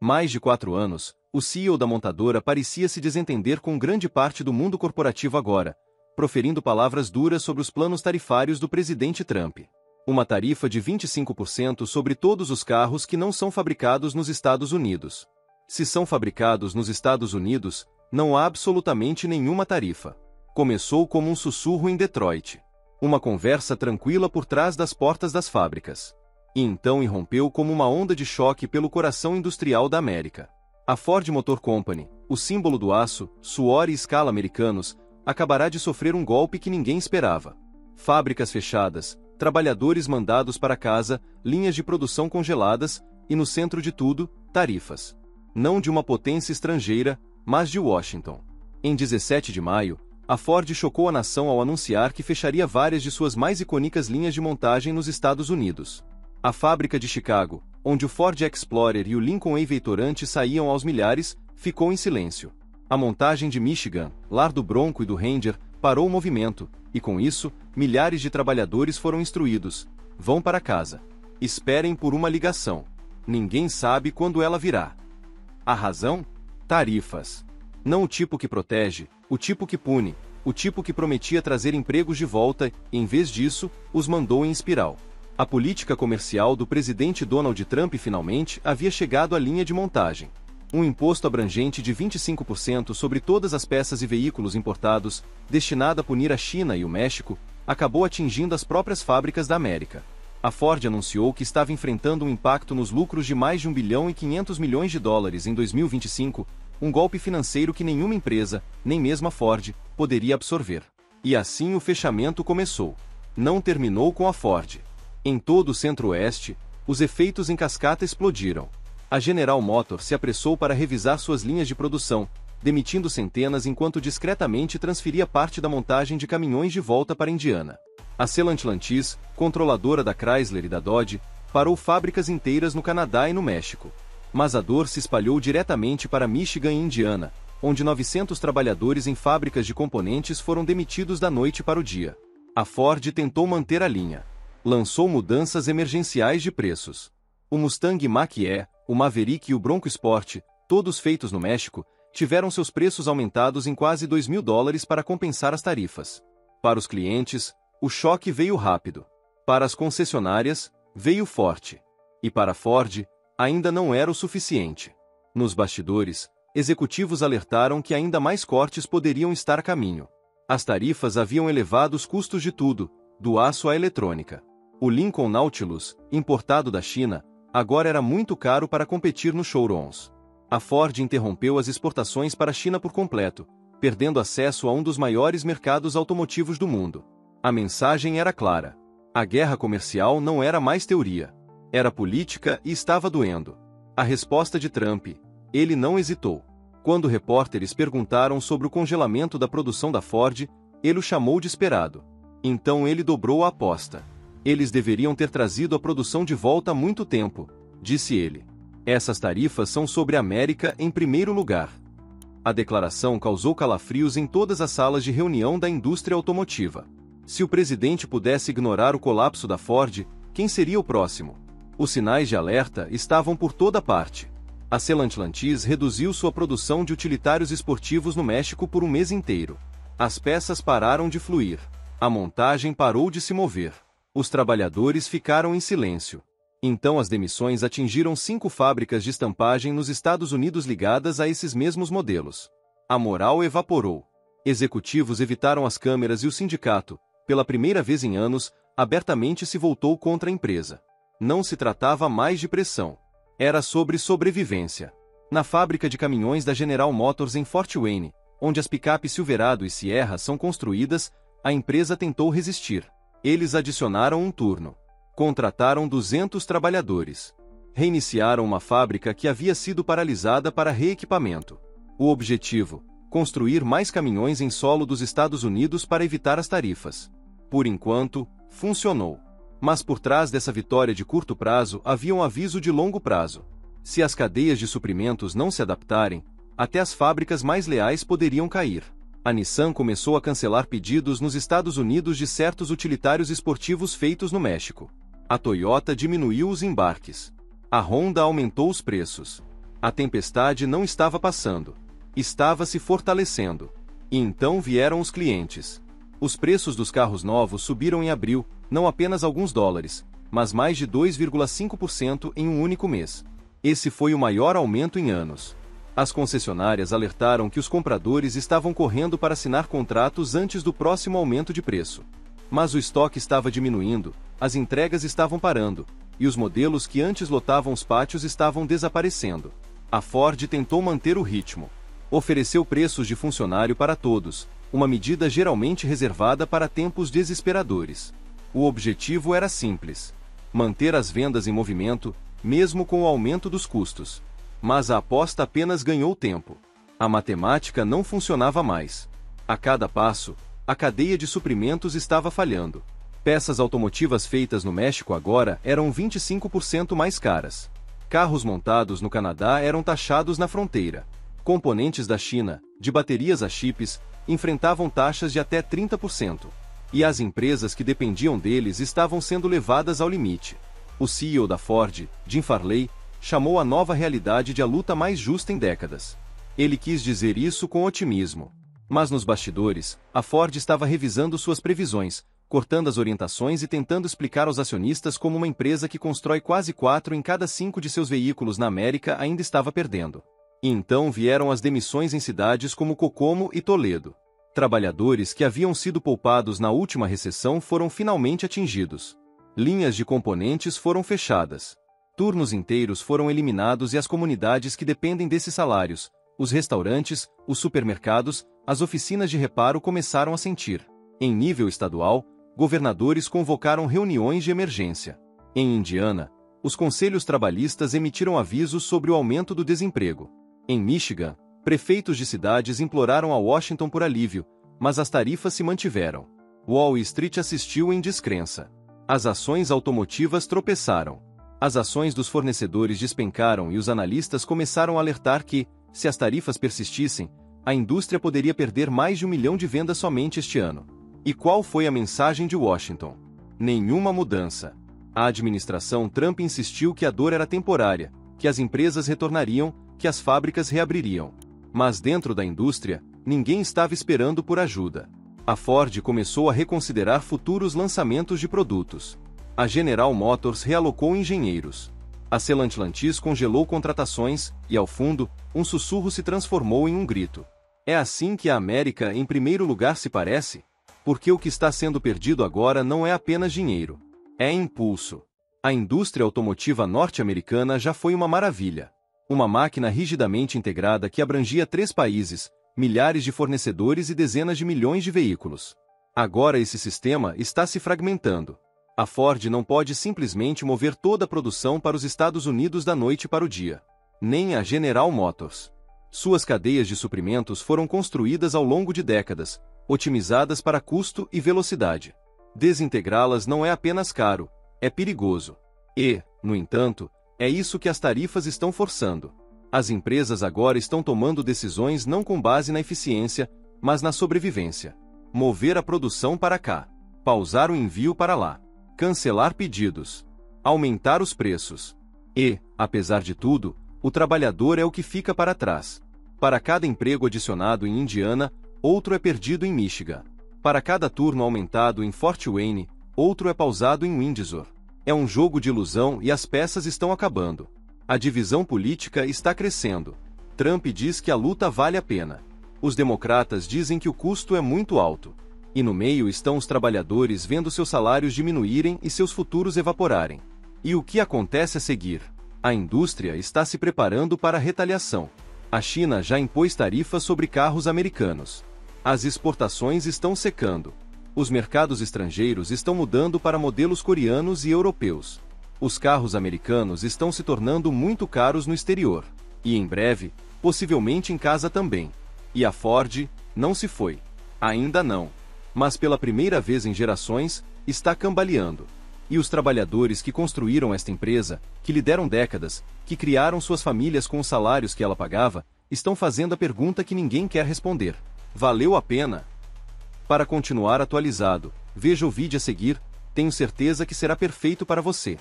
Mais de 4 anos, o CEO da montadora parecia se desentender com grande parte do mundo corporativo agora, proferindo palavras duras sobre os planos tarifários do presidente Trump. Uma tarifa de 25% sobre todos os carros que não são fabricados nos Estados Unidos. Se são fabricados nos Estados Unidos, não há absolutamente nenhuma tarifa. Começou como um sussurro em Detroit. Uma conversa tranquila por trás das portas das fábricas. E então irrompeu como uma onda de choque pelo coração industrial da América. A Ford Motor Company, o símbolo do aço, suor e escala americanos, acabará de sofrer um golpe que ninguém esperava. Fábricas fechadas, trabalhadores mandados para casa, linhas de produção congeladas, e no centro de tudo, tarifas. Não de uma potência estrangeira, mas de Washington. Em 17 de maio, a Ford chocou a nação ao anunciar que fecharia várias de suas mais icônicas linhas de montagem nos Estados Unidos. A fábrica de Chicago, onde o Ford Explorer e o Lincoln Aviator antes saíam aos milhares, ficou em silêncio. A montagem de Michigan, lar do Bronco e do Ranger, parou o movimento, e com isso, milhares de trabalhadores foram instruídos. Vão para casa. Esperem por uma ligação. Ninguém sabe quando ela virá. A razão? Tarifas. Não o tipo que protege, o tipo que pune, o tipo que prometia trazer empregos de volta e, em vez disso, os mandou em espiral. A política comercial do presidente Donald Trump finalmente havia chegado à linha de montagem. Um imposto abrangente de 25% sobre todas as peças e veículos importados, destinado a punir a China e o México, acabou atingindo as próprias fábricas da América. A Ford anunciou que estava enfrentando um impacto nos lucros de mais de 1 bilhão e 500 milhões de dólares em 2025, um golpe financeiro que nenhuma empresa, nem mesmo a Ford, poderia absorver. E assim o fechamento começou. Não terminou com a Ford. Em todo o Centro-Oeste, os efeitos em cascata explodiram. A General Motors se apressou para revisar suas linhas de produção, demitindo centenas enquanto discretamente transferia parte da montagem de caminhões de volta para Indiana. A Stellantis, controladora da Chrysler e da Dodge, parou fábricas inteiras no Canadá e no México. Mas a dor se espalhou diretamente para Michigan e Indiana, onde 900 trabalhadores em fábricas de componentes foram demitidos da noite para o dia. A Ford tentou manter a linha. Lançou mudanças emergenciais de preços. O Mustang Mach-E, o Maverick e o Bronco Sport, todos feitos no México, tiveram seus preços aumentados em quase $2.000 para compensar as tarifas. Para os clientes, o choque veio rápido. Para as concessionárias, veio forte. E para a Ford, ainda não era o suficiente. Nos bastidores, executivos alertaram que ainda mais cortes poderiam estar a caminho. As tarifas haviam elevado os custos de tudo, do aço à eletrônica. O Lincoln Nautilus, importado da China, agora era muito caro para competir nos showrooms. A Ford interrompeu as exportações para a China por completo, perdendo acesso a um dos maiores mercados automotivos do mundo. A mensagem era clara. A guerra comercial não era mais teoria. Era política e estava doendo. A resposta de Trump: ele não hesitou. Quando repórteres perguntaram sobre o congelamento da produção da Ford, ele o chamou de esperado. Então ele dobrou a aposta. Eles deveriam ter trazido a produção de volta há muito tempo, disse ele. Essas tarifas são sobre a América em primeiro lugar. A declaração causou calafrios em todas as salas de reunião da indústria automotiva. Se o presidente pudesse ignorar o colapso da Ford, quem seria o próximo? Os sinais de alerta estavam por toda parte. A Stellantis reduziu sua produção de utilitários esportivos no México por um mês inteiro. As peças pararam de fluir. A montagem parou de se mover. Os trabalhadores ficaram em silêncio. Então as demissões atingiram 5 fábricas de estampagem nos Estados Unidos ligadas a esses mesmos modelos. A moral evaporou. Executivos evitaram as câmeras e o sindicato, pela primeira vez em anos, abertamente se voltou contra a empresa. Não se tratava mais de pressão. Era sobre sobrevivência. Na fábrica de caminhões da General Motors em Fort Wayne, onde as picapes Silverado e Sierra são construídas, a empresa tentou resistir. Eles adicionaram um turno. Contrataram 200 trabalhadores. Reiniciaram uma fábrica que havia sido paralisada para reequipamento. O objetivo: construir mais caminhões em solo dos Estados Unidos para evitar as tarifas. Por enquanto, funcionou. Mas por trás dessa vitória de curto prazo havia um aviso de longo prazo. Se as cadeias de suprimentos não se adaptarem, até as fábricas mais leais poderiam cair. A Nissan começou a cancelar pedidos nos Estados Unidos de certos utilitários esportivos feitos no México. A Toyota diminuiu os embarques. A Honda aumentou os preços. A tempestade não estava passando. Estava se fortalecendo. E então vieram os clientes. Os preços dos carros novos subiram em abril, não apenas alguns dólares, mas mais de 2,5% em um único mês. Esse foi o maior aumento em anos. As concessionárias alertaram que os compradores estavam correndo para assinar contratos antes do próximo aumento de preço. Mas o estoque estava diminuindo, as entregas estavam parando, e os modelos que antes lotavam os pátios estavam desaparecendo. A Ford tentou manter o ritmo. Ofereceu preços de funcionário para todos, uma medida geralmente reservada para tempos desesperadores. O objetivo era simples: manter as vendas em movimento, mesmo com o aumento dos custos. Mas a aposta apenas ganhou tempo. A matemática não funcionava mais. A cada passo, a cadeia de suprimentos estava falhando. Peças automotivas feitas no México agora eram 25% mais caras. Carros montados no Canadá eram taxados na fronteira. Componentes da China, de baterias a chips, enfrentavam taxas de até 30%. E as empresas que dependiam deles estavam sendo levadas ao limite. O CEO da Ford, Jim Farley, chamou a nova realidade de a luta mais justa em décadas. Ele quis dizer isso com otimismo. Mas nos bastidores, a Ford estava revisando suas previsões, cortando as orientações e tentando explicar aos acionistas como uma empresa que constrói quase 4 em cada 5 de seus veículos na América ainda estava perdendo. E então vieram as demissões em cidades como Kokomo e Toledo. Trabalhadores que haviam sido poupados na última recessão foram finalmente atingidos. Linhas de componentes foram fechadas. Turnos inteiros foram eliminados e as comunidades que dependem desses salários, os restaurantes, os supermercados, as oficinas de reparo começaram a sentir. Em nível estadual, governadores convocaram reuniões de emergência. Em Indiana, os conselhos trabalhistas emitiram avisos sobre o aumento do desemprego. Em Michigan, prefeitos de cidades imploraram a Washington por alívio, mas as tarifas se mantiveram. Wall Street assistiu em descrença. As ações automotivas tropeçaram. As ações dos fornecedores despencaram e os analistas começaram a alertar que, se as tarifas persistissem, a indústria poderia perder mais de 1 milhão de vendas somente este ano. E qual foi a mensagem de Washington? Nenhuma mudança. A administração Trump insistiu que a dor era temporária, que as empresas retornariam, que as fábricas reabririam. Mas dentro da indústria, ninguém estava esperando por ajuda. A Ford começou a reconsiderar futuros lançamentos de produtos. A General Motors realocou engenheiros. A Stellantis congelou contratações, e ao fundo, um sussurro se transformou em um grito. É assim que a América em primeiro lugar se parece? Porque o que está sendo perdido agora não é apenas dinheiro. É impulso. A indústria automotiva norte-americana já foi uma maravilha. Uma máquina rigidamente integrada que abrangia 3 países, milhares de fornecedores e dezenas de milhões de veículos. Agora esse sistema está se fragmentando. A Ford não pode simplesmente mover toda a produção para os Estados Unidos da noite para o dia. Nem a General Motors. Suas cadeias de suprimentos foram construídas ao longo de décadas, otimizadas para custo e velocidade. Desintegrá-las não é apenas caro, é perigoso. E, no entanto, é isso que as tarifas estão forçando. As empresas agora estão tomando decisões não com base na eficiência, mas na sobrevivência. Mover a produção para cá. Pausar o envio para lá. Cancelar pedidos. Aumentar os preços. E, apesar de tudo, o trabalhador é o que fica para trás. Para cada emprego adicionado em Indiana, outro é perdido em Michigan. Para cada turno aumentado em Fort Wayne, outro é pausado em Windsor. É um jogo de ilusão e as peças estão acabando. A divisão política está crescendo. Trump diz que a luta vale a pena. Os democratas dizem que o custo é muito alto. E no meio estão os trabalhadores vendo seus salários diminuírem e seus futuros evaporarem. E o que acontece a seguir? A indústria está se preparando para a retaliação. A China já impôs tarifas sobre carros americanos. As exportações estão secando. Os mercados estrangeiros estão mudando para modelos coreanos e europeus. Os carros americanos estão se tornando muito caros no exterior. E em breve, possivelmente em casa também. E a Ford não se foi. Ainda não. Mas pela primeira vez em gerações, está cambaleando. E os trabalhadores que construíram esta empresa, que lhe deram décadas, que criaram suas famílias com os salários que ela pagava, estão fazendo a pergunta que ninguém quer responder. Valeu a pena? Para continuar atualizado, veja o vídeo a seguir, tenho certeza que será perfeito para você.